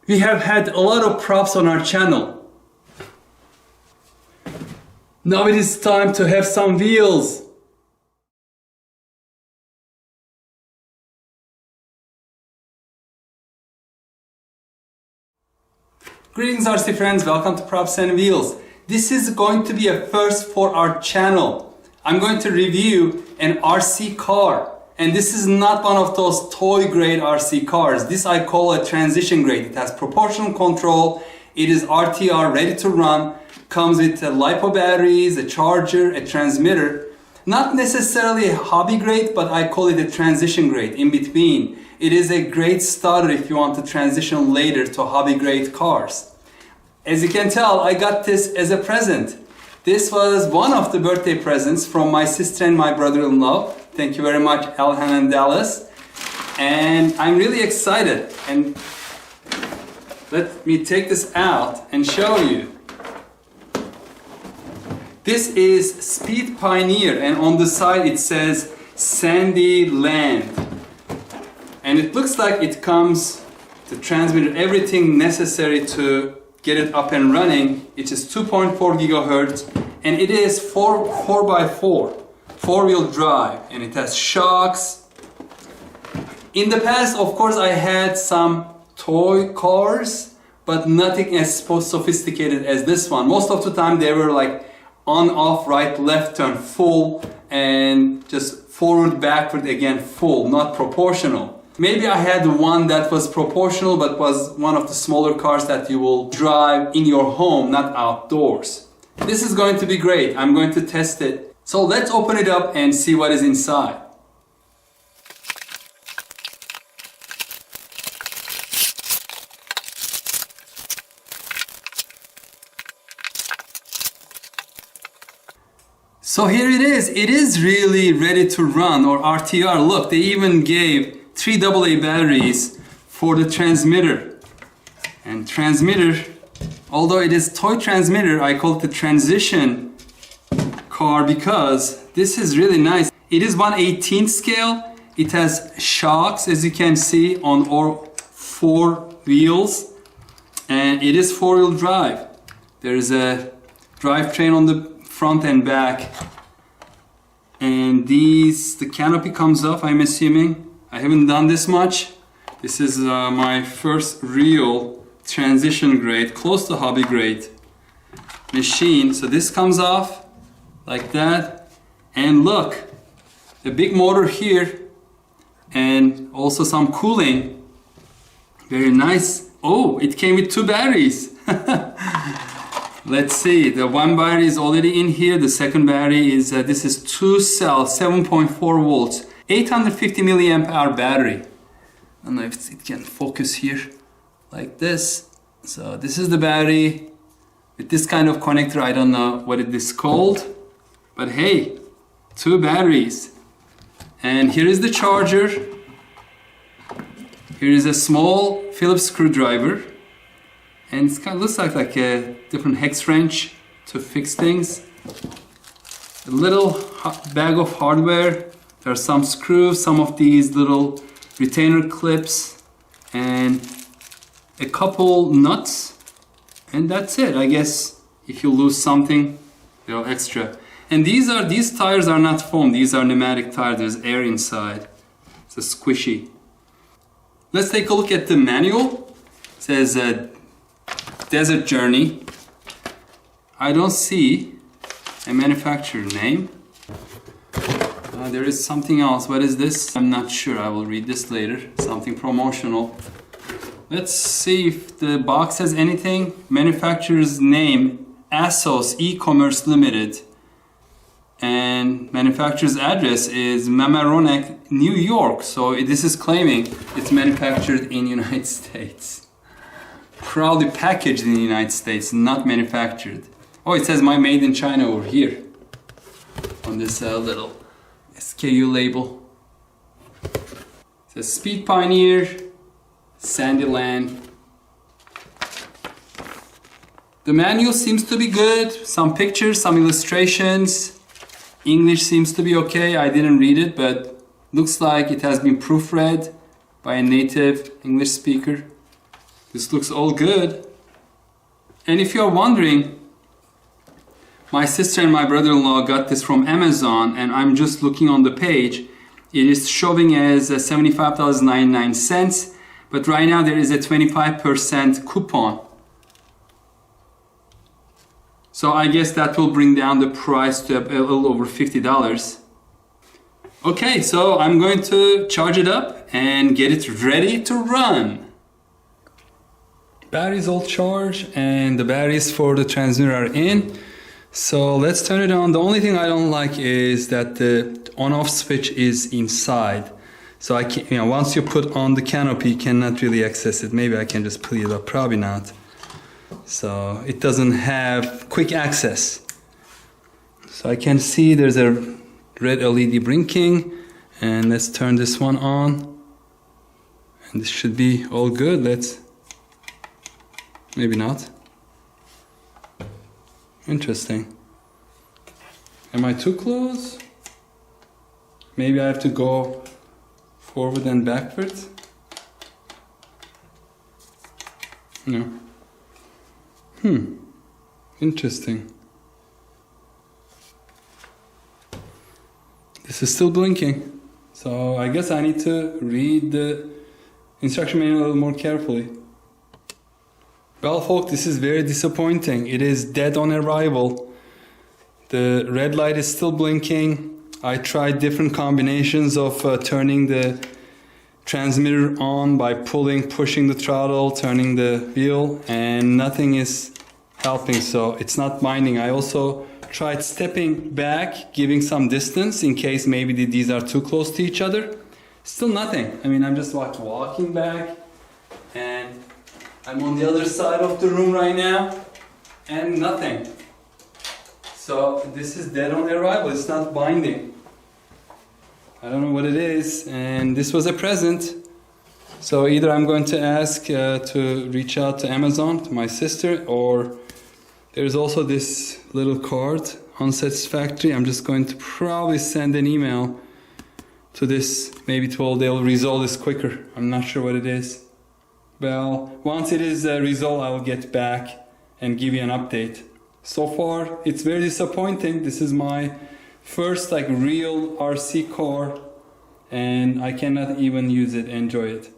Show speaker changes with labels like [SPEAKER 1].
[SPEAKER 1] We have had a lot of props on our channel. Now it is time to have some wheels. Greetings RC friends, welcome to Props and Wheels. This is going to be a first for our channel. I'm going to review an RC car. And this is not one of those toy grade RC cars. This I call a transition grade. It has proportional control. It is RTR, ready to run. Comes with LiPo batteries, a charger, a transmitter. Not necessarily a hobby grade, but I call it a transition grade, in between. It is a great starter if you want to transition later to hobby grade cars. As you can tell, I got this as a present. This was one of the birthday presents from my sister and my brother-in-law. Thank you very much, Elhan and Dallas. And I'm really excited. And let me take this out and show you. This is Speed Pioneer, and on the side it says Sandy Land. And it looks like it comes, the transmitter, everything necessary to get it up and running. It is 2.4 gigahertz, and it is 4x4. Four-wheel drive, and it has shocks. In the past, of course, I had some toy cars, but nothing as sophisticated as this one. Most of the time they were like on, off, right, left turn, full, and just forward, backward again, full, not proportional. Maybe I had one that was proportional, but was one of the smaller cars that you will drive in your home, not outdoors. This is going to be great. I'm going to test it. So let's open it up and see what is inside. So here it is. It is really ready to run, or RTR. Look, they even gave 3 AA batteries for the transmitter. And transmitter, although it is toy transmitter, I call it the transition car because this is really nice. It is 1/18 scale. It has shocks, as you can see, on all 4 wheels, and it is 4-wheel drive. There is a drivetrain on the front and back, and the canopy comes off, I'm assuming. I haven't done this much. This is my first real transition grade, close to hobby grade machine. So this comes off like that, and look, the big motor here, and also some cooling. Very nice. Oh, it came with 2 batteries. Let's see, the one battery is already in here. The second battery is, this is 2 cells, 7.4 volts, 850 milliamp hour battery. I don't know if it can focus here, like this. So this is the battery with this kind of connector. I don't know what it is called. But hey, 2 batteries. And here is the charger. Here is a small Phillips screwdriver. And it kind of looks like a different hex wrench to fix things. A little bag of hardware. There are some screws, some of these little retainer clips, and a couple nuts. And that's it. I guess if you lose something, they're extra. And these tires are not foam, these are pneumatic tires, there's air inside. It's a squishy. Let's take a look at the manual. It says Desert Journey. I don't see a manufacturer name. There is something else. What is this? I'm not sure, I will read this later. Something promotional. Let's see if the box has anything. Manufacturer's name, Assos E-Commerce Limited. And manufacturer's address is Mamaroneck, New York. So this is claiming it's manufactured in the United States. Proudly packaged in the United States, not manufactured. Oh, it says made in China over here on this little SKU label. It says Speed Pioneer, Sandyland. The manual seems to be good. Some pictures, some illustrations. English seems to be okay. I didn't read it, but looks like it has been proofread by a native English speaker. This looks all good. And if you're wondering, my sister and my brother-in-law got this from Amazon, and I'm just looking on the page. It is showing as $75.99, but right now there is a 25% coupon. So I guess that will bring down the price to a little over $50. Okay, so I'm going to charge it up and get it ready to run. Battery's all charged and the batteries for the transmitter are in. So let's turn it on. The only thing I don't like is that the on-off switch is inside. So I can't, once you put on the canopy, you cannot really access it. Maybe I can just pull it up, probably not. So it doesn't have quick access. So I can see there's a red LED blinking, and let's turn this one on. And this should be all good. Maybe not. Interesting. Am I too close? Maybe I have to go forward and backwards? No. Interesting. This is still blinking. So I guess I need to read the instruction manual a little more carefully. Well, folks, this is very disappointing. It is dead on arrival. The red light is still blinking. I tried different combinations of turning the transmitter on by pushing the throttle, turning the wheel, and nothing is helping, so it's not binding. I also tried stepping back, giving some distance in case maybe these are too close to each other. Still nothing. I mean, I'm just walking back, and I'm on the other side of the room right now, and nothing. So this is dead on arrival. It's not binding. I don't know what it is, and this was a present. So either I'm going to ask to reach out to Amazon, to my sister, or there's also this little card, unsatisfactory. I'm just going to probably send an email to this. Maybe they'll resolve this quicker. I'm not sure what it is. Well, once it is resolved, I'll get back and give you an update. So far, it's very disappointing. This is my first real RC car, and I cannot even use it, enjoy it.